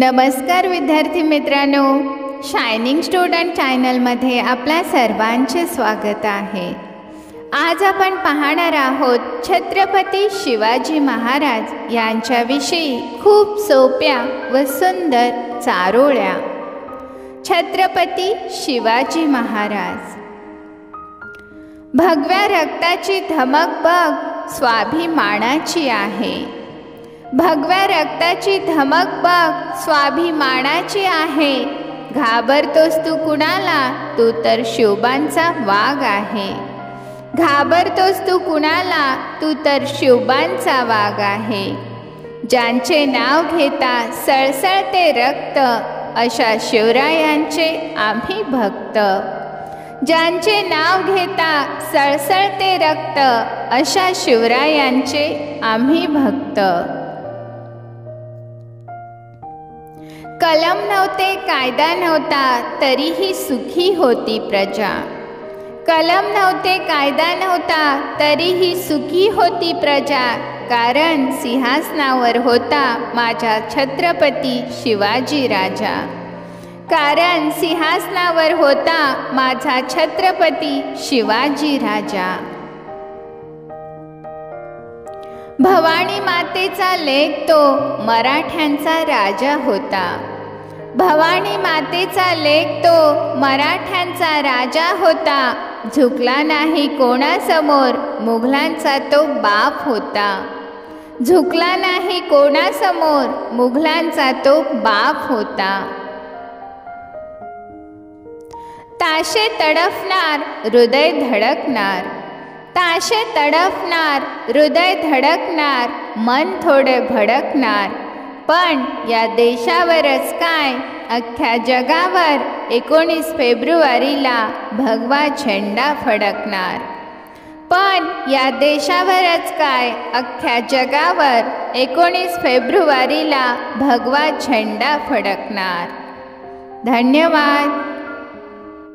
नमस्कार विद्यार्थी मित्रांनो, शायनिंग स्टुडंट चॅनलमध्ये आपल्या सर्वांचे स्वागत आहे। आज आपण पाहणार आहोत छत्रपती शिवाजी महाराज यांच्याविषयी खूप सोप्या व सुंदर चारोळ्या। छत्रपती शिवाजी महाराज। भगव्या रक्ताची धमक बघ स्वाभिमानाची आहे। भगव्या रक्ताची धमक बघ स्वाभिमानाची आहे। घाबरतोस तू कुणाला, तू तर शिवबांचा वाघ आहे। घाबरतोस तू कुणाला, तू तर शिवबांचा वाघ आहे। ज्यांचे नाव घेता सळसळते रक्त, अशा शिवरायांचे आम्ही भक्त। ज्यांचे नाव घेता सळसळते रक्त, अशा शिवरायांचे आम्ही भक्त। कलम नव्हते, कायदा नव्हता, तरीही सुखी होती प्रजा। कलम नव्हते, कायदा नव्हता, तरीही सुखी होती प्रजा। कारण सिंहासनावर होता माझा छत्रपती शिवाजी राजा। कारण सिंहासनावर होता माझा छत्रपती शिवाजी राजा। भवानी मातेचा लेक तो मराठ्यांचा राजा होता। भवानी मातेचा लेक तो मराठ्यांचा राजा होता। झुकला नाही कोणासमोर, मुघलांचा तो बाप होता। झुकला नाही कोणासमोर, मुघलांचा तो बाप होता। ताशे तडफणार, हृदय धडकणार। ताशे तडफणार, हृदय धडकणार, मन थोडे भडकणार। पण या देशावरच काय, अख्ख्या जगावर 19 फेब्रुवारीला भगवा झेंडा फडकणार। पण या देशावरच काय, अख्ख्या जगावर 19 फेब्रुवारीला भगवा झेंडा फडकणार। धन्यवाद।